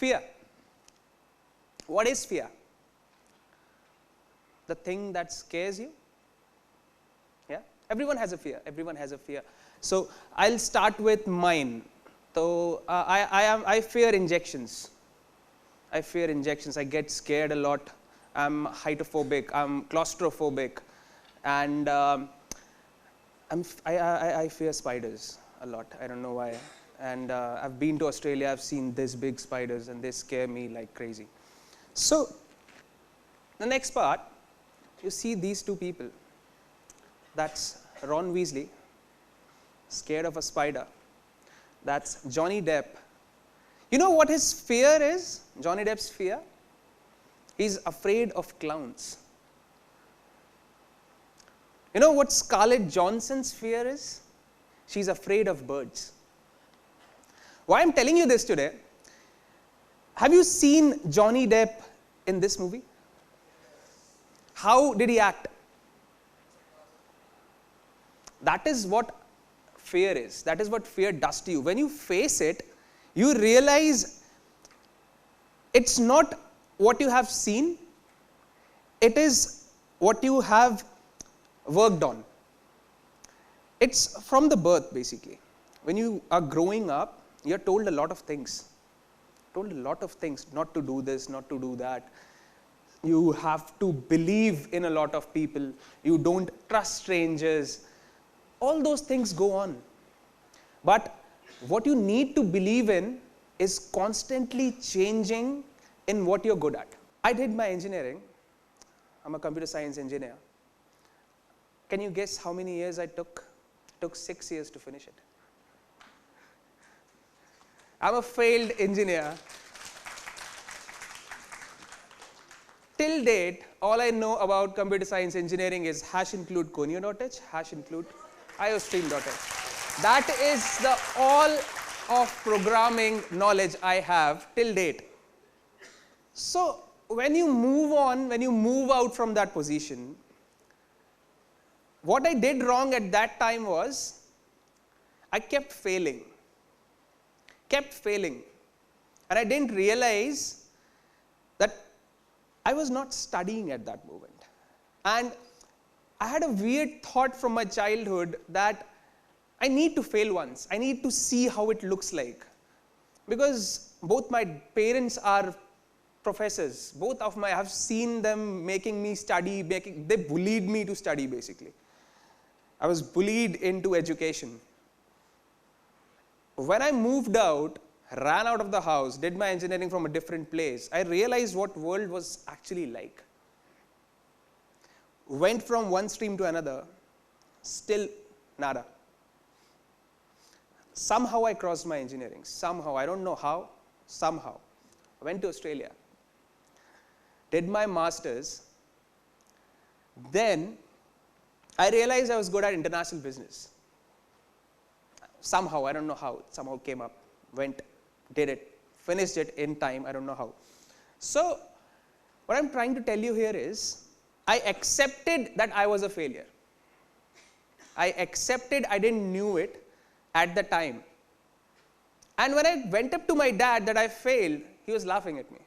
Fear. What is fear? The thing that scares you? Yeah? Everyone has a fear. Everyone has a fear. So I'll start with mine. So I fear injections. I fear injections. I get scared a lot. I'm heightophobic. I'm claustrophobic, and I fear spiders a lot. I don't know why. And I've been to Australia. I've seen this big spiders, and they scare me like crazy. So the next part, you see these two people. That's Ron Weasley, scared of a spider. That's Johnny Depp. You know what his fear is? Johnny Depp's fear? He's afraid of clowns. You know what Scarlett Johansson's fear is? She's afraid of birds. Why I'm telling you this today? Have you seen Johnny Depp in this movie? How did he act? That is what fear is. That is what fear does to you. When you face it, you realize it's not what you have seen, it is what you have worked on. It's from the birth, basically. When you are growing up, you're told a lot of things. Not to do this, not to do that. You have to believe in a lot of people. You don't trust strangers. All those things go on. But what you need to believe in is constantly changing in what you're good at. I did my engineering. I'm a computer science engineer. Can you guess how many years I took? It took 6 years to finish it. I'm a failed engineer. Till date, all I know about computer science engineering is #include conio.h, #include iostream.h. That is the all of programming knowledge I have till date. So when you move on, when you move out from that position, what I did wrong at that time was I kept failing. And I didn't realize that I was not studying at that moment. And I had a weird thought from my childhood that I need to fail once. I need to see how it looks like. Because both my parents are professors. I have seen them making me study, they bullied me to study basically. I was bullied into education. When I moved out, ran out of the house, did my engineering from a different place, I realized what world was actually like. Went from one stream to another, still nada. Somehow I crossed my engineering. Somehow, I don't know how, somehow. I went to Australia, did my master's. Then I realized I was good at international business. Somehow, I don't know how, it somehow came up, went, did it, finished it in time, I don't know how. So, what I'm trying to tell you here is, I accepted that I was a failure. I accepted I didn't knew it at the time. And when I went up to my dad that I failed, he was laughing at me.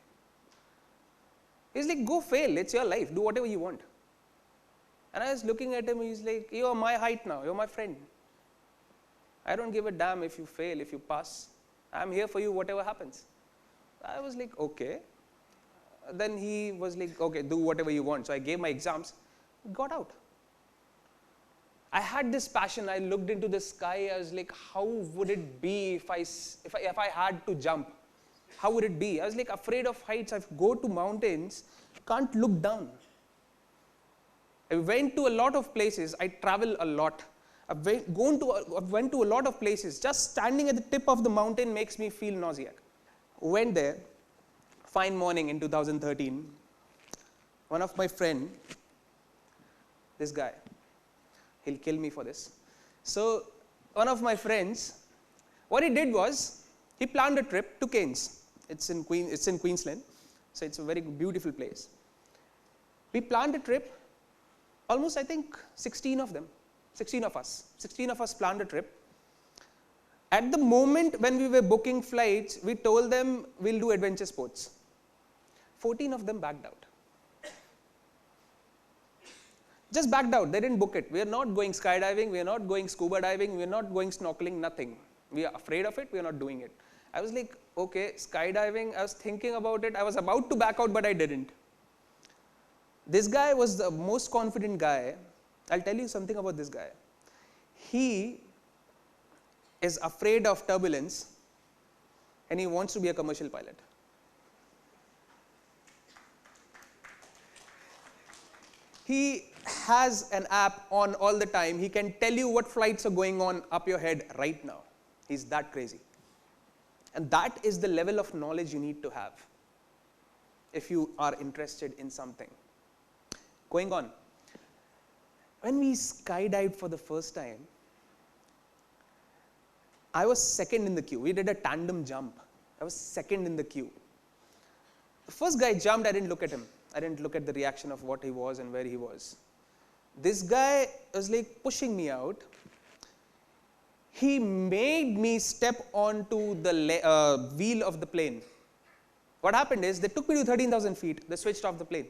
He's like, go fail, it's your life, do whatever you want. And I was looking at him, he's like, you're my height now, you're my friend. I don't give a damn if you fail, if you pass. I'm here for you, whatever happens. I was like, okay. Then he was like, okay, do whatever you want. So I gave my exams, got out. I had this passion. I looked into the sky. I was like, how would it be if I had to jump? How would it be? I was like afraid of heights. I go to mountains, can't look down. I went to a lot of places. I travel a lot. I went to a lot of places. Just standing at the tip of the mountain makes me feel nauseatic. Went there, fine morning in 2013. One of my friend, this guy, he'll kill me for this. So one of my friends, what he did was, he planned a trip to Cairns. It's in Queensland, so it's a very beautiful place. We planned a trip, almost I think 16 of us planned a trip. At the moment when we were booking flights, we told them we'll do adventure sports. 14 of them backed out. Just backed out. They didn't book it. We are not going skydiving. We are not going scuba diving. We are not going snorkeling. Nothing. We are afraid of it. We are not doing it. I was like, okay, skydiving. I was thinking about it. I was about to back out, but I didn't. This guy was the most confident guy. I'll tell you something about this guy. He is afraid of turbulence and he wants to be a commercial pilot. He has an app on all the time. He can tell you what flights are going on up your head right now. He's that crazy. And that is the level of knowledge you need to have if you are interested in something. Going on. When we skydived for the first time, I was second in the queue. We did a tandem jump. I was second in the queue. The first guy jumped, I didn't look at him. I didn't look at the reaction of what he was and where he was. This guy was like pushing me out. He made me step onto the wheel of the plane. What happened is, they took me to 13,000 feet. They switched off the plane.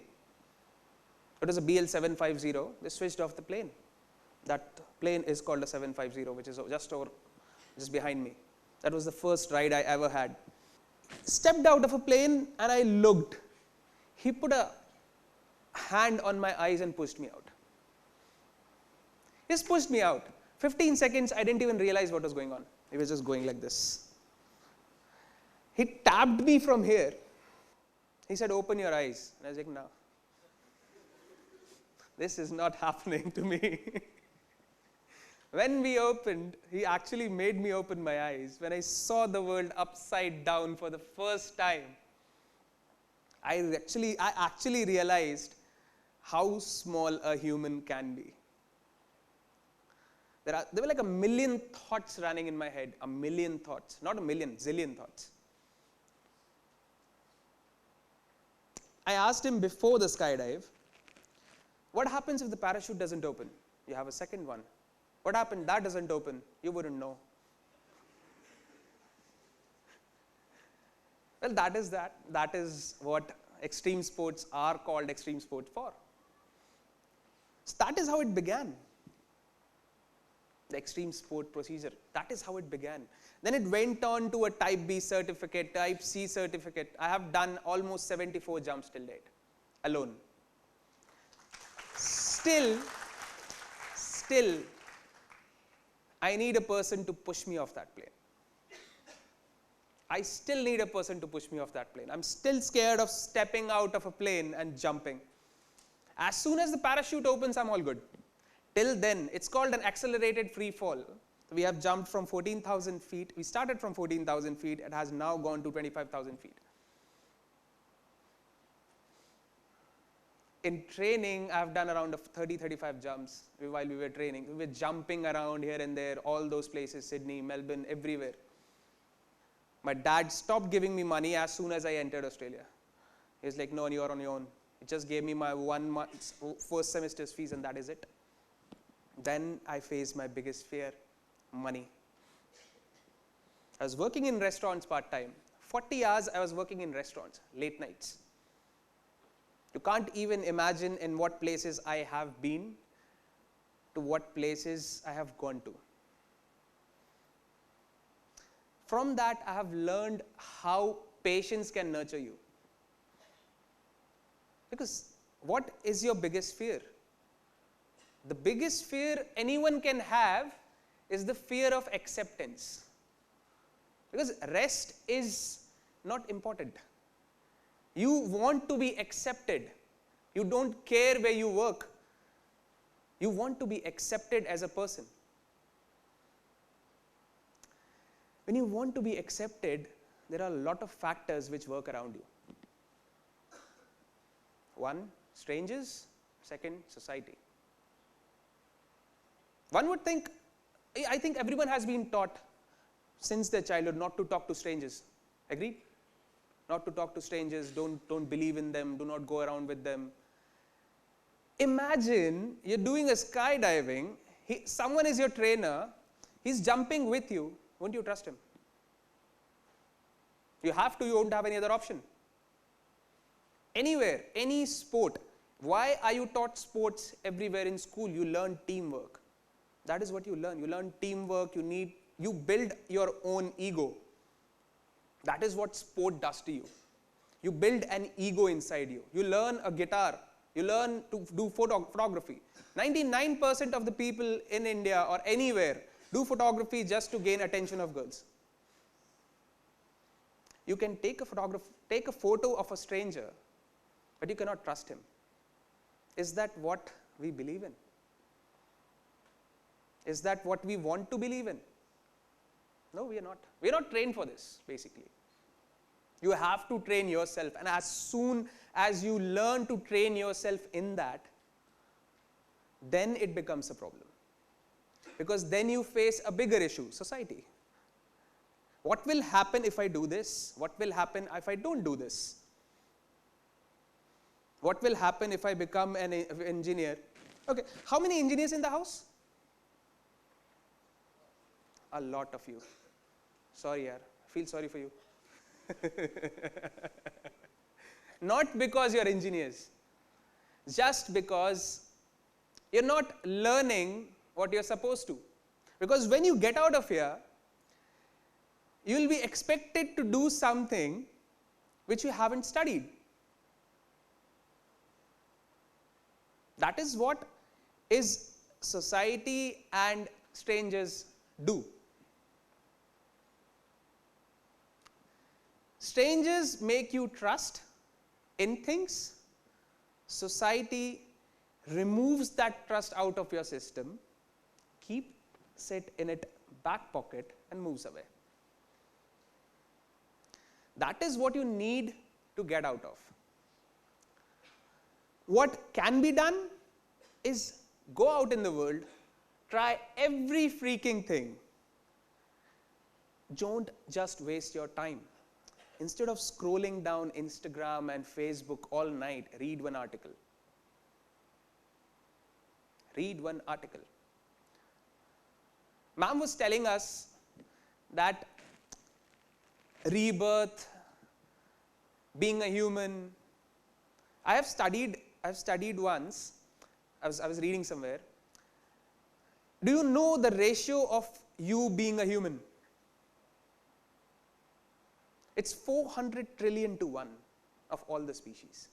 It was a BL750. They switched off the plane. That plane is called a 750, which is just behind me. That was the first ride I ever had. Stepped out of a plane and I looked. He put a hand on my eyes and pushed me out. He just pushed me out. 15 seconds, I didn't even realize what was going on. He was just going like this. He tapped me from here. He said, open your eyes. And I was like, no. This is not happening to me. When we opened, he actually made me open my eyes. When I saw the world upside down for the first time, I actually realized how small a human can be. There were like a million thoughts running in my head. A million thoughts. Not a million, zillion thoughts. I asked him before the skydive, what happens if the parachute doesn't open? You have a second one. What happened? That doesn't open. You wouldn't know. Well, that is that. That is what extreme sports are called extreme sports for. So that is how it began. The extreme sport procedure. That is how it began. Then it went on to a type B certificate, type C certificate. I have done almost 74 jumps till date, alone. Still, I need a person to push me off that plane. I still need a person to push me off that plane. I'm still scared of stepping out of a plane and jumping. As soon as the parachute opens, I'm all good. Till then, it's called an accelerated free fall. We have jumped from 14,000 feet. We started from 14,000 feet. It has now gone to 25,000 feet. In training, I've done around 30-35 jumps while we were training. We were jumping around here and there, all those places, Sydney, Melbourne, everywhere. My dad stopped giving me money as soon as I entered Australia. He was like, no, you're on your own. He just gave me my 1 month's first semester's fees and that is it. Then I faced my biggest fear, money. I was working in restaurants part-time. 40 hours I was working in restaurants, late nights. You can't even imagine in what places I have been to what places I have gone to. From that, I have learned how patience can nurture you. Because what is your biggest fear? The biggest fear anyone can have is the fear of acceptance. Because rest is not important. You want to be accepted. You don't care where you work. You want to be accepted as a person. When you want to be accepted, there are a lot of factors which work around you. One, strangers. Second, society. One would think, I think everyone has been taught since their childhood not to talk to strangers. Agreed? Not to talk to strangers, don't believe in them, do not go around with them. Imagine you're doing a skydiving, someone is your trainer, he's jumping with you. Won't you trust him? You have to, you won't have any other option. Anywhere, any sport. Why are you taught sports everywhere in school? You learn teamwork. That is what you learn. You learn teamwork, you build your own ego. That is what sport does to you. You build an ego inside you. You learn a guitar. You learn to do photography. 99% of the people in India or anywhere do photography just to gain attention of girls. You can take a photo of a stranger, but you cannot trust him. Is that what we believe in? Is that what we want to believe in? No, we are not. We are not trained for this, basically. You have to train yourself, and as soon as you learn to train yourself in that, then it becomes a problem. Because then you face a bigger issue, society. What will happen if I do this? What will happen if I don't do this? What will happen if I become an engineer? Okay, how many engineers in the house? A lot of you. Sorry, yaar. I feel sorry for you. Not because you're engineers, just because you're not learning what you're supposed to. Because when you get out of here, you will be expected to do something which you haven't studied. That is what is society and strangers do. Strangers make you trust in things. Society removes that trust out of your system, keeps it in its back pocket and moves away. That is what you need to get out of. What can be done is go out in the world, try every freaking thing. Don't just waste your time. Instead of scrolling down Instagram and Facebook all night, read one article. Read one article. Ma'am was telling us that rebirth, being a human. I have studied once, I was reading somewhere. Do you know the ratio of you being a human? It's 400 trillion to 1 of all the species.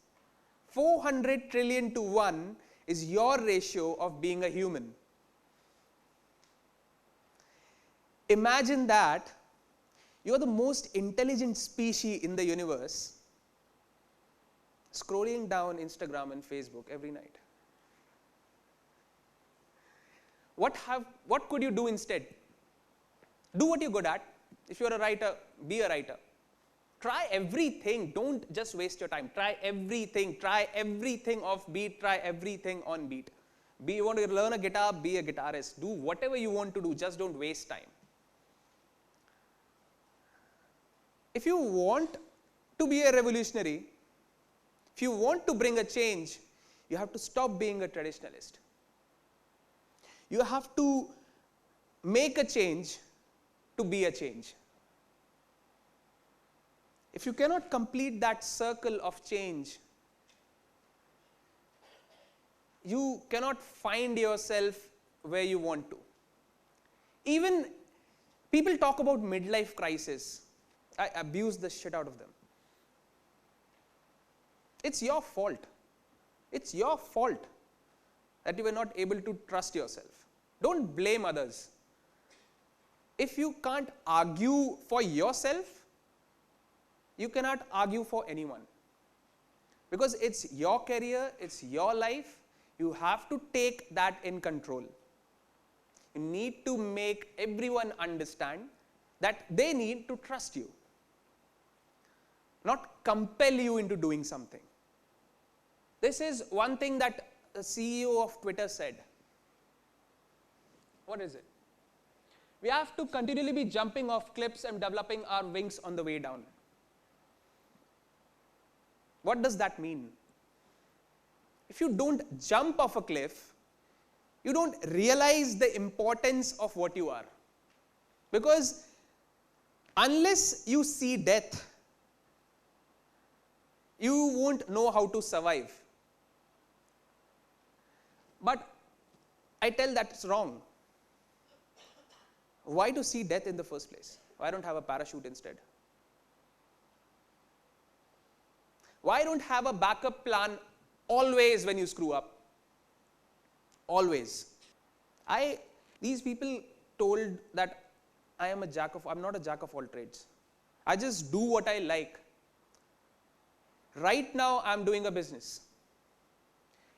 400 trillion to 1 is your ratio of being a human. Imagine that you are the most intelligent species in the universe, scrolling down Instagram and Facebook every night. What could you do instead? Do what you're good at. If you're a writer, be a writer. Try everything. Don't just waste your time. Try everything. Try everything off beat. Try everything on beat. You want to learn a guitar, be a guitarist. Do whatever you want to do. Just don't waste time. If you want to be a revolutionary, if you want to bring a change, you have to stop being a traditionalist. You have to make a change to be a change. If you cannot complete that circle of change, you cannot find yourself where you want to. Even people talk about midlife crisis. I abuse the shit out of them. It's your fault. It's your fault that you were not able to trust yourself. Don't blame others. If you can't argue for yourself, you cannot argue for anyone. Because it's your career, it's your life, you have to take that in control. You need to make everyone understand that they need to trust you, not compel you into doing something. This is one thing that the CEO of Twitter said. What is it? We have to continually be jumping off cliffs and developing our wings on the way down. What does that mean? If you don't jump off a cliff, you don't realize the importance of what you are. Because Unless you see death, you won't know how to survive. But I tell that's wrong. Why to see death in the first place? Why don't have a parachute instead? Why don't have a backup plan always when you screw up? Always. These people told that I'm not a jack of all trades. I just do what I like. Right now, I'm doing a business.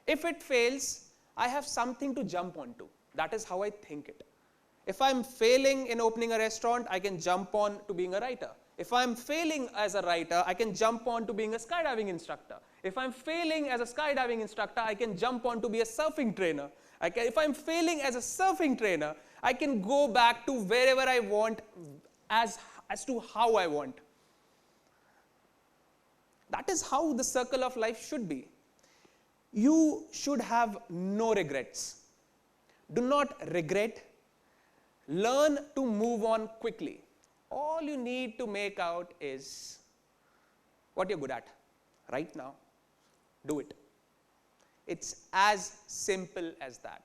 If it fails, I have something to jump onto. That is how I think it. If I'm failing in opening a restaurant, I can jump on to being a writer. If I'm failing as a writer, I can jump on to being a skydiving instructor. If I'm failing as a skydiving instructor, I can jump on to be a surfing trainer. If I'm failing as a surfing trainer, I can go back to wherever I want as to how I want. That is how the circle of life should be. You should have no regrets. Do not regret. Learn to move on quickly. All you need to make out is what you're good at right now. Do it. It's as simple as that.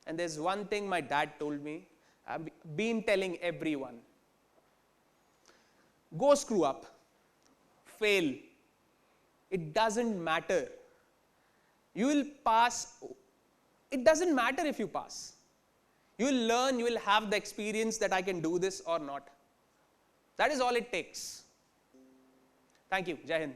And there's one thing my dad told me, I've been telling everyone. Go screw up. Fail. It doesn't matter. You will pass. It doesn't matter if you pass. You will learn, you will have the experience that I can do this or not. That is all it takes. Thank you. Jai Hind.